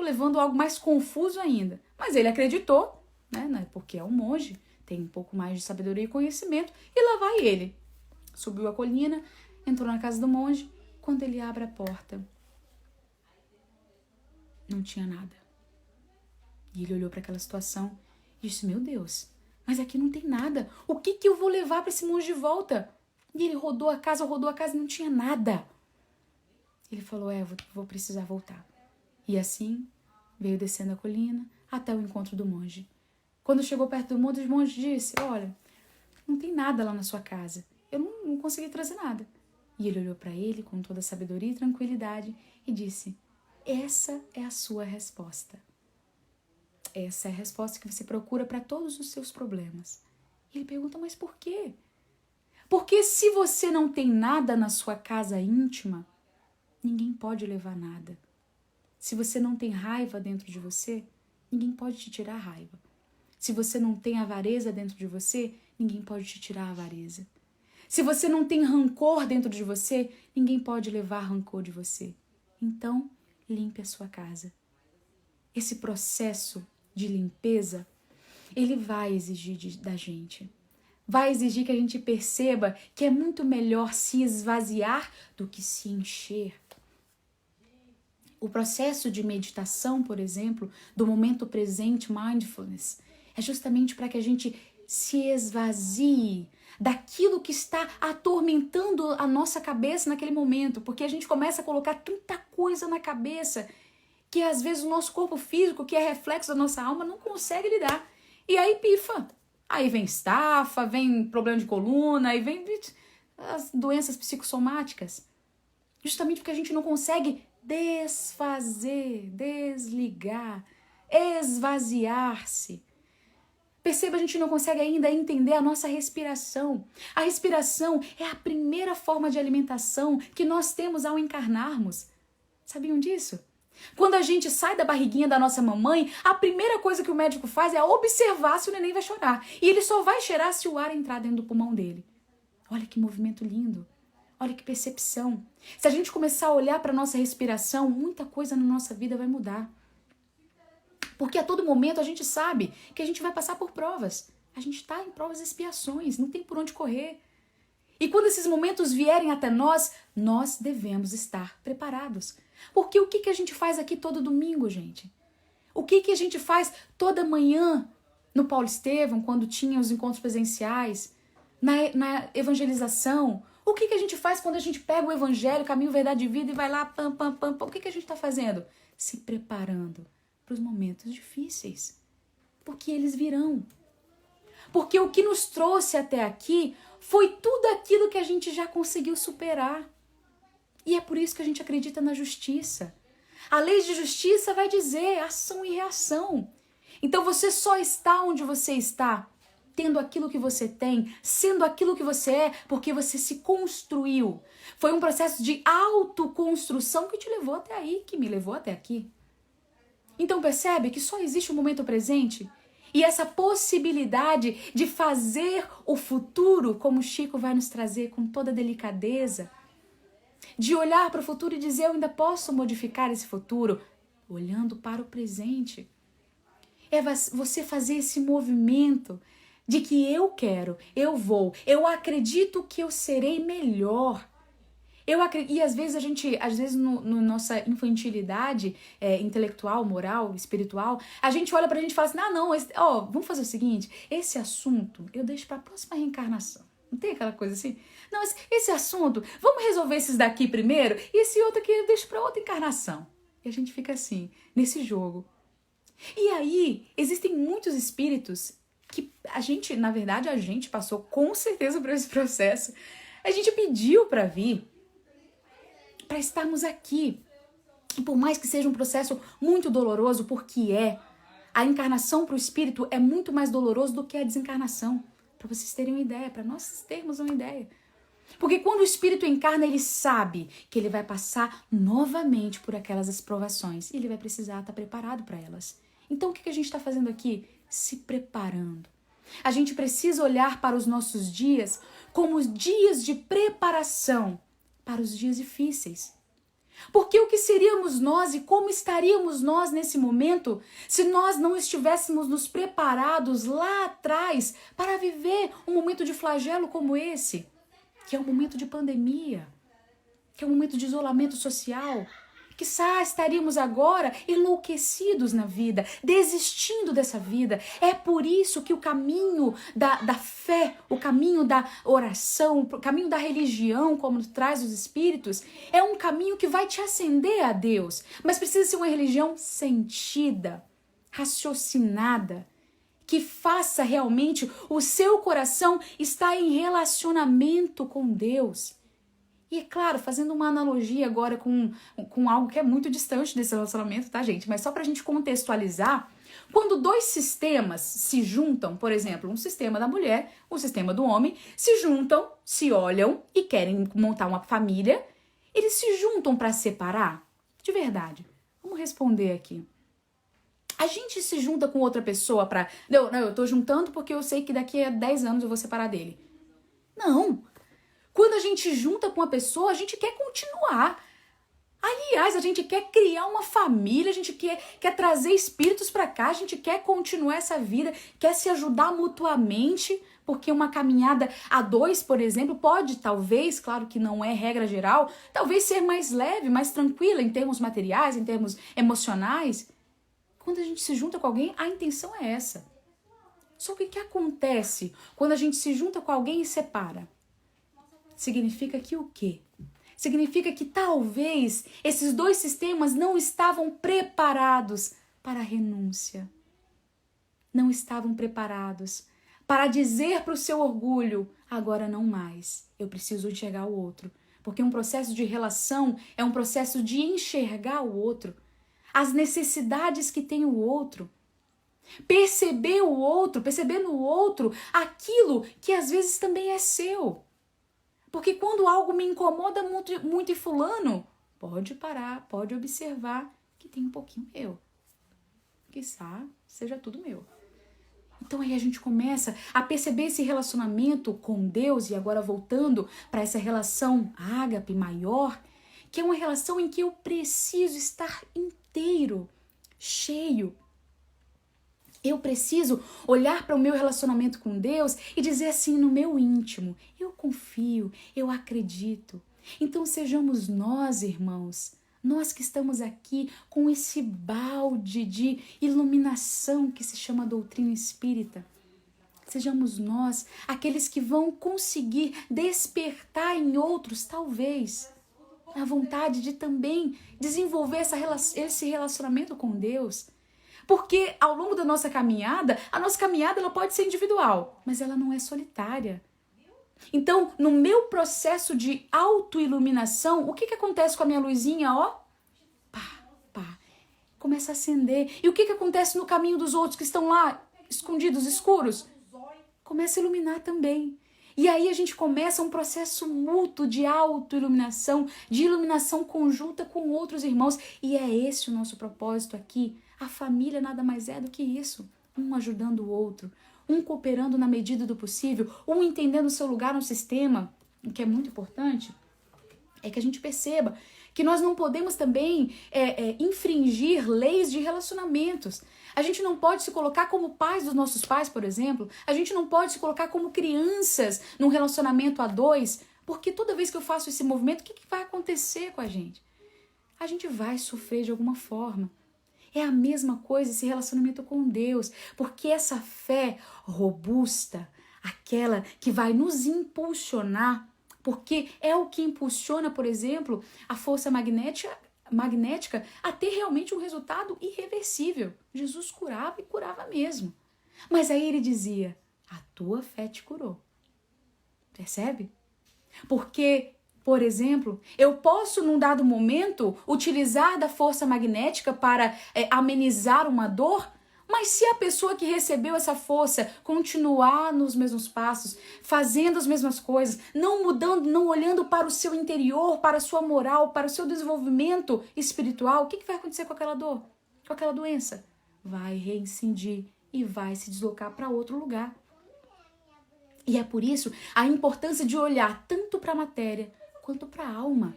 levando algo mais confuso ainda. Mas ele acreditou, né? Porque é um monge, tem um pouco mais de sabedoria e conhecimento, e lá vai ele. Subiu a colina, entrou na casa do monge, quando ele abre a porta, não tinha nada. E ele olhou para aquela situação e disse, meu Deus, mas aqui não tem nada. O que eu vou levar para esse monge de volta? E ele rodou a casa e não tinha nada. Ele falou, vou precisar voltar. E assim, veio descendo a colina até o encontro do monge. Quando chegou perto do monge, o monge disse, olha, não tem nada lá na sua casa. Eu não consegui trazer nada. E ele olhou para ele com toda a sabedoria e tranquilidade e disse, essa é a sua resposta. Essa é a resposta que você procura para todos os seus problemas. E ele pergunta, mas por quê? Porque se você não tem nada na sua casa íntima, ninguém pode levar nada. Se você não tem raiva dentro de você, ninguém pode te tirar a raiva. Se você não tem avareza dentro de você, ninguém pode te tirar a avareza. Se você não tem rancor dentro de você, ninguém pode levar rancor de você. Então, limpe a sua casa. Esse processo de limpeza, ele vai exigir da gente. Vai exigir que a gente perceba que é muito melhor se esvaziar do que se encher. O processo de meditação, por exemplo, do momento presente, mindfulness, é justamente para que a gente se esvazie daquilo que está atormentando a nossa cabeça naquele momento, porque a gente começa a colocar tanta coisa na cabeça que às vezes o nosso corpo físico, que é reflexo da nossa alma, não consegue lidar. E aí pifa. Aí vem estafa, vem problema de coluna, aí vem as doenças psicossomáticas. Justamente porque a gente não consegue desfazer, desligar, esvaziar-se. Perceba, a gente não consegue ainda entender a nossa respiração. A respiração é a primeira forma de alimentação que nós temos ao encarnarmos. Sabiam disso? Quando a gente sai da barriguinha da nossa mamãe, a primeira coisa que o médico faz é observar se o neném vai chorar. E ele só vai cheirar se o ar entrar dentro do pulmão dele. Olha que movimento lindo. Olha que percepção. Se a gente começar a olhar para a nossa respiração, muita coisa na nossa vida vai mudar. Porque a todo momento a gente sabe que a gente vai passar por provas. A gente está em provas e expiações, não tem por onde correr. E quando esses momentos vierem até nós, nós devemos estar preparados. Porque o que a gente faz aqui todo domingo, gente? O que a gente faz toda manhã no Paulo Estevam, quando tinha os encontros presenciais, na evangelização? O que a gente faz quando a gente pega o evangelho, caminho, verdade e vida e vai lá, pam, pam, pam, pam? O que a gente está fazendo? Se preparando para os momentos difíceis. Porque eles virão. Porque o que nos trouxe até aqui foi tudo aquilo que a gente já conseguiu superar. E é por isso que a gente acredita na justiça. A lei de justiça vai dizer ação e reação. Então você só está onde você está tendo aquilo que você tem, sendo aquilo que você é, porque você se construiu. Foi um processo de autoconstrução que te levou até aí, que me levou até aqui. Então percebe que só existe o momento presente e essa possibilidade de fazer o futuro, como o Chico vai nos trazer com toda delicadeza, de olhar para o futuro e dizer, eu ainda posso modificar esse futuro, olhando para o presente. É você fazer esse movimento de que eu quero, eu vou, eu acredito que eu serei melhor. E às vezes no nossa infantilidade intelectual, moral, espiritual, a gente olha pra gente e fala assim, vamos fazer o seguinte, esse assunto eu deixo pra próxima reencarnação. Não tem aquela coisa assim? Não, esse assunto, vamos resolver esses daqui primeiro, e esse outro aqui eu deixo pra outra encarnação. E a gente fica assim, nesse jogo. E aí, existem muitos espíritos que a gente passou com certeza por esse processo. A gente pediu pra vir, para estarmos aqui. E por mais que seja um processo muito doloroso, porque a encarnação para o espírito é muito mais doloroso do que a desencarnação. Para vocês terem uma ideia, para nós termos uma ideia. Porque quando o espírito encarna, ele sabe que ele vai passar novamente por aquelas provações. E ele vai precisar estar preparado para elas. Então o que a gente está fazendo aqui? Se preparando. A gente precisa olhar para os nossos dias como os dias de preparação para os dias difíceis. Porque o que seríamos nós e como estaríamos nós nesse momento se nós não estivéssemos nos preparados lá atrás para viver um momento de flagelo como esse, que é um momento de pandemia, que é um momento de isolamento social? Quizá estaríamos agora enlouquecidos na vida, desistindo dessa vida. É por isso que o caminho da fé, o caminho da oração, o caminho da religião, como traz os espíritos, é um caminho que vai te acender a Deus. Mas precisa ser uma religião sentida, raciocinada, que faça realmente o seu coração estar em relacionamento com Deus. E é claro, fazendo uma analogia agora com algo que é muito distante desse relacionamento, tá, gente? Mas só pra gente contextualizar, quando dois sistemas se juntam, por exemplo, um sistema da mulher, um sistema do homem, se juntam, se olham e querem montar uma família, eles se juntam pra separar? De verdade. Vamos responder aqui. A gente se junta com outra pessoa pra... Não, eu tô juntando porque eu sei que daqui a 10 anos eu vou separar dele. Não. Quando a gente junta com uma pessoa, a gente quer continuar. Aliás, a gente quer criar uma família, a gente quer trazer espíritos para cá, a gente quer continuar essa vida, quer se ajudar mutuamente, porque uma caminhada a dois, por exemplo, pode talvez, claro que não é regra geral, talvez ser mais leve, mais tranquila em termos materiais, em termos emocionais. Quando a gente se junta com alguém, a intenção é essa. Só que o que acontece quando a gente se junta com alguém e separa? Significa que o quê? Significa que talvez esses dois sistemas não estavam preparados para a renúncia. Não estavam preparados para dizer para o seu orgulho, agora não mais, eu preciso enxergar o outro. Porque um processo de relação é um processo de enxergar o outro, as necessidades que tem o outro. Perceber o outro, perceber no outro aquilo que às vezes também é seu. Porque quando algo me incomoda muito em fulano, pode parar, pode observar que tem um pouquinho meu. Quiçá seja tudo meu. Então aí a gente começa a perceber esse relacionamento com Deus, e agora voltando para essa relação ágape maior, que é uma relação em que eu preciso estar inteiro, cheio. Eu preciso olhar para o meu relacionamento com Deus e dizer assim no meu íntimo, eu confio, eu acredito. Então sejamos nós, irmãos, nós que estamos aqui com esse balde de iluminação que se chama doutrina espírita. Sejamos nós aqueles que vão conseguir despertar em outros, talvez, a vontade de também desenvolver esse relacionamento com Deus. Porque ao longo da nossa caminhada, a nossa caminhada ela pode ser individual, mas ela não é solitária. Então, no meu processo de autoiluminação, o que acontece com a minha luzinha, ó? Pá, pá, começa a acender. E o que acontece no caminho dos outros que estão lá, escondidos, escuros? começa a iluminar também. E aí a gente começa um processo mútuo de autoiluminação, de iluminação conjunta com outros irmãos. E é esse o nosso propósito aqui. A família nada mais é do que isso. Um ajudando o outro, um cooperando na medida do possível, um entendendo o seu lugar no sistema. O que é muito importante é que a gente perceba que nós não podemos também infringir leis de relacionamentos. A gente não pode se colocar como pais dos nossos pais, por exemplo. A gente não pode se colocar como crianças num relacionamento a dois, porque toda vez que eu faço esse movimento, o que vai acontecer com a gente? A gente vai sofrer de alguma forma. É a mesma coisa esse relacionamento com Deus, porque essa fé robusta, aquela que vai nos impulsionar, porque é o que impulsiona, por exemplo, a força magnética a ter realmente um resultado irreversível. Jesus curava e curava mesmo. Mas aí ele dizia, a tua fé te curou. Percebe? Porque, por exemplo, eu posso num dado momento utilizar da força magnética para amenizar uma dor, mas se a pessoa que recebeu essa força continuar nos mesmos passos, fazendo as mesmas coisas, não mudando, não olhando para o seu interior, para a sua moral, para o seu desenvolvimento espiritual, o que vai acontecer com aquela dor, com aquela doença? Vai reincidir e vai se deslocar para outro lugar. E é por isso a importância de olhar tanto para a matéria quanto para a alma.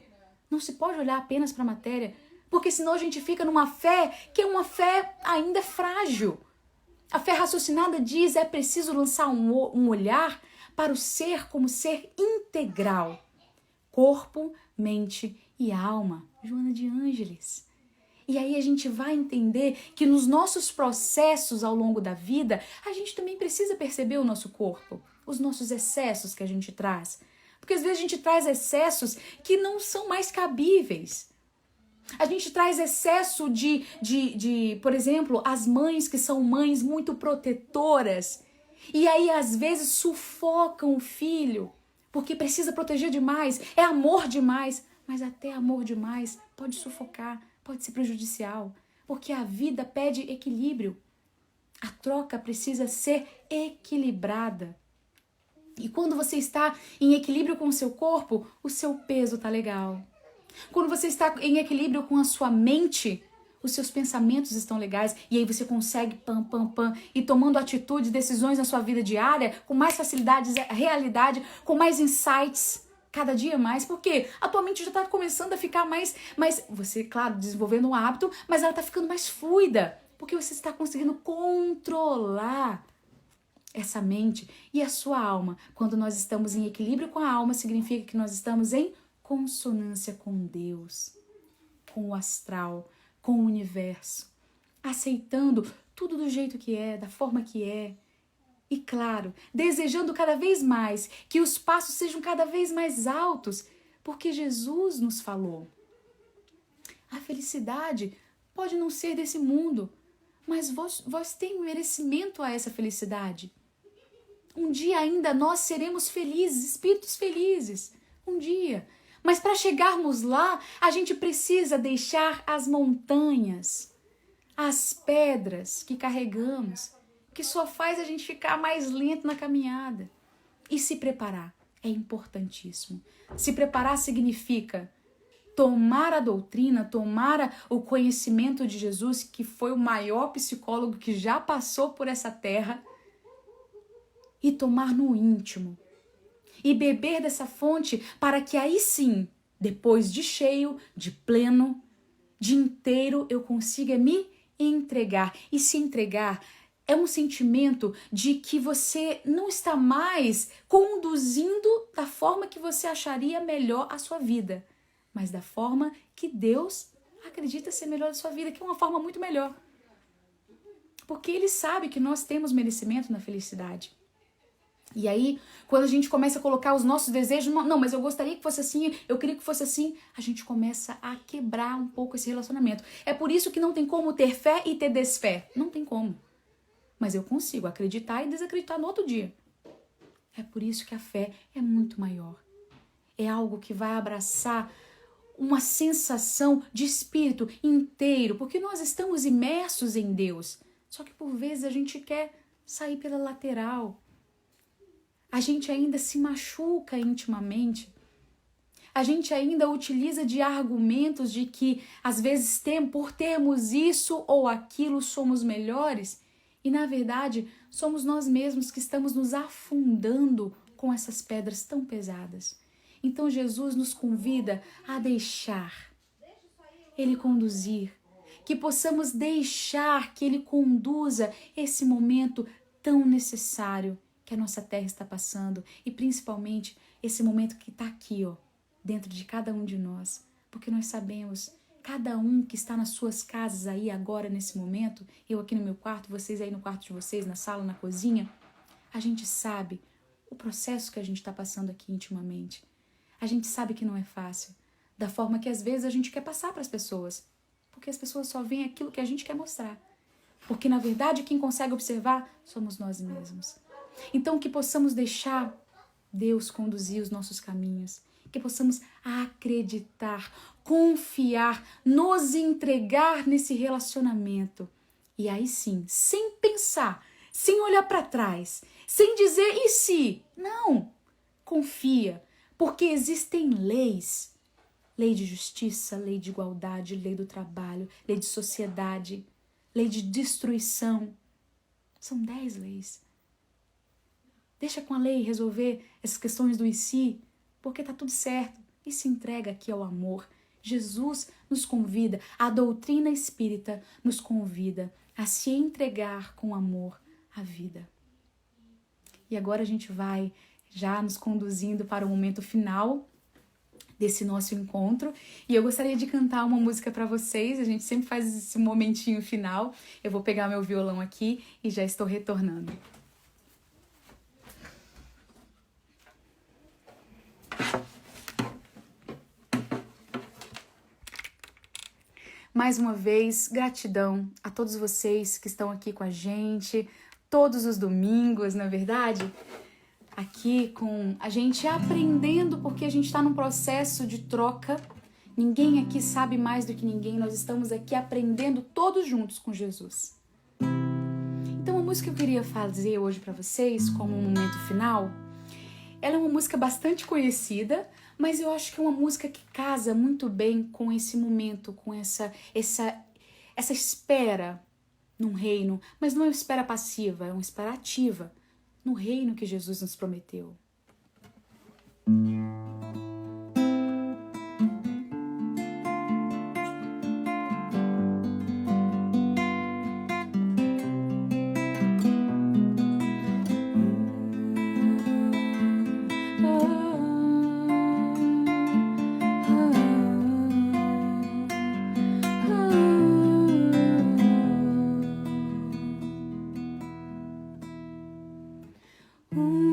Não se pode olhar apenas para a matéria, porque senão a gente fica numa fé que é uma fé ainda frágil. A fé raciocinada diz é preciso lançar um olhar para o ser como ser integral. Corpo, mente e alma. Joana de Ângeles. E aí a gente vai entender que nos nossos processos ao longo da vida, a gente também precisa perceber o nosso corpo, os nossos excessos que a gente traz. Porque às vezes a gente traz excessos que não são mais cabíveis. A gente traz excesso por exemplo, as mães que são mães muito protetoras. E aí, às vezes, sufocam o filho, porque precisa proteger demais, é amor demais. Mas até amor demais pode sufocar, pode ser prejudicial. Porque a vida pede equilíbrio. A troca precisa ser equilibrada. E quando você está em equilíbrio com o seu corpo, o seu peso tá legal. Quando você está em equilíbrio com a sua mente, os seus pensamentos estão legais e aí você consegue ir tomando atitudes, decisões na sua vida diária com mais facilidade, realidade, com mais insights, cada dia mais, porque a tua mente já está começando a ficar mais, você, claro, desenvolvendo um hábito, mas ela está ficando mais fluida, porque você está conseguindo controlar essa mente e a sua alma. Quando nós estamos em equilíbrio com a alma, significa que nós estamos em consonância com Deus, com o astral, com o universo, aceitando tudo do jeito que é, da forma que é. E claro, desejando cada vez mais que os passos sejam cada vez mais altos, porque Jesus nos falou. A felicidade pode não ser desse mundo, mas vós tem merecimento a essa felicidade. Um dia ainda nós seremos felizes, espíritos felizes. Um dia. Mas para chegarmos lá, a gente precisa deixar as montanhas, as pedras que carregamos, que só faz a gente ficar mais lento na caminhada. E se preparar é importantíssimo. Se preparar significa tomar a doutrina, tomar o conhecimento de Jesus, que foi o maior psicólogo que já passou por essa terra, e tomar no íntimo. E beber dessa fonte para que aí sim, depois de cheio, de pleno, de inteiro, eu consiga me entregar. E se entregar é um sentimento de que você não está mais conduzindo da forma que você acharia melhor a sua vida, mas da forma que Deus acredita ser melhor a sua vida, que é uma forma muito melhor. Porque Ele sabe que nós temos merecimento na felicidade. E aí, quando a gente começa a colocar os nossos desejos, não, mas eu gostaria que fosse assim, eu queria que fosse assim, a gente começa a quebrar um pouco esse relacionamento. É por isso que não tem como ter fé e ter desfé. Não tem como. Mas eu consigo acreditar e desacreditar no outro dia. É por isso que a fé é muito maior. É algo que vai abraçar uma sensação de espírito inteiro, porque nós estamos imersos em Deus. Só que por vezes a gente quer sair pela lateral. A gente ainda se machuca intimamente. A gente ainda utiliza de argumentos de que, às vezes, por termos isso ou aquilo, somos melhores. E, na verdade, somos nós mesmos que estamos nos afundando com essas pedras tão pesadas. Então, Jesus nos convida a deixar Ele conduzir, que possamos deixar que Ele conduza esse momento tão necessário que a nossa terra está passando e principalmente esse momento que está aqui, dentro de cada um de nós, porque nós sabemos, cada um que está nas suas casas aí agora nesse momento, eu aqui no meu quarto, vocês aí no quarto de vocês, na sala, na cozinha, a gente sabe o processo que a gente está passando aqui intimamente. A gente sabe que não é fácil, da forma que às vezes a gente quer passar para as pessoas, porque as pessoas só veem aquilo que a gente quer mostrar. Porque, na verdade, quem consegue observar somos nós mesmos. Então, que possamos deixar Deus conduzir os nossos caminhos, que possamos acreditar, confiar, nos entregar nesse relacionamento. E aí sim, sem pensar, sem olhar para trás, sem dizer e se? Não, confia, porque existem leis. Lei de justiça, lei de igualdade, lei do trabalho, lei de sociedade, lei de destruição. São 10 leis. Deixa com a lei resolver essas questões do e se, porque tá tudo certo. E se entrega aqui ao amor. Jesus nos convida, a doutrina espírita nos convida a se entregar com amor à vida. E agora a gente vai já nos conduzindo para o momento final desse nosso encontro, e eu gostaria de cantar uma música para vocês. A gente sempre faz esse momentinho final. Eu vou pegar meu violão aqui e já estou retornando. Mais uma vez, gratidão a todos vocês que estão aqui com a gente, todos os domingos, na verdade, aqui com a gente aprendendo, porque a gente está num processo de troca. Ninguém aqui sabe mais do que ninguém, nós estamos aqui aprendendo todos juntos com Jesus. Então a música que eu queria fazer hoje para vocês, como um momento final, ela é uma música bastante conhecida, mas eu acho que é uma música que casa muito bem com esse momento, com essa espera num reino, mas não é uma espera passiva, é uma espera ativa, no reino que Jesus nos prometeu.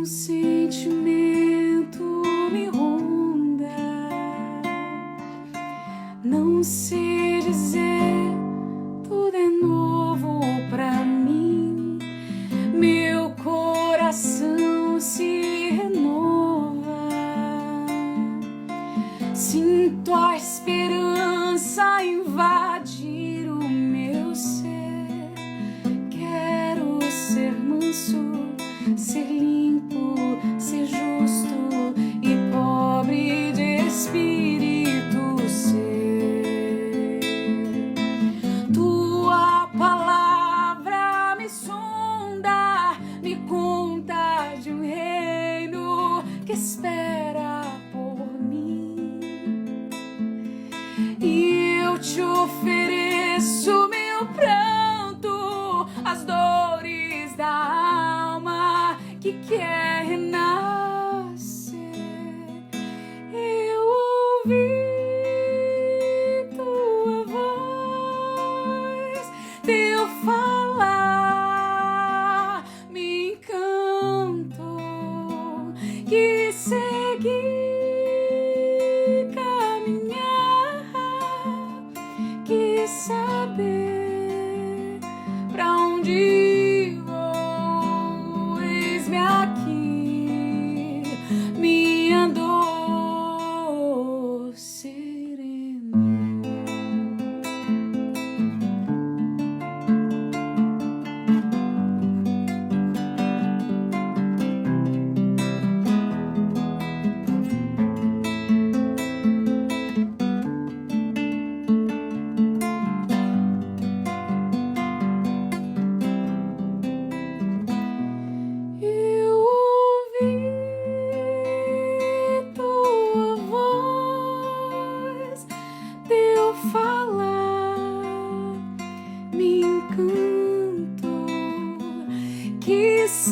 Sentimento me ronda, não sei dizer, tudo é novo pra mim, meu coração se renova, sinto a esperança invadir o meu ser, quero ser manso, ser limpo, ser justo e pobre de espírito ser. Tua palavra me sonda, me conta de um reino que espera por mim. E eu te ofereço meu pranto, as dores da alma que quer renascer. Eu ouvi tua voz, teu falar me encantou, que segui caminhar, que saber pra onde aqui, minha dor serena.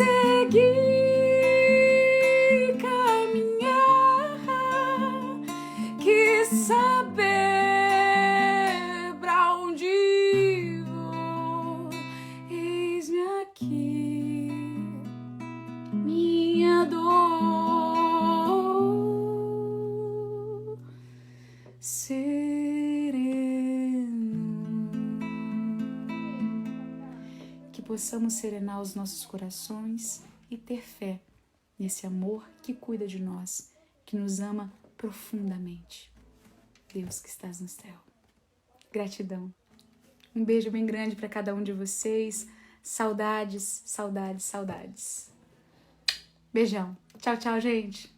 seguir, caminhar, que saber pra onde vou. Eis-me aqui, minha dor, que possamos serenar os nossos corações e ter fé nesse amor que cuida de nós, que nos ama profundamente. Deus que estás no céu. Gratidão. Um beijo bem grande para cada um de vocês. Saudades, saudades, saudades. Beijão. Tchau, tchau, gente.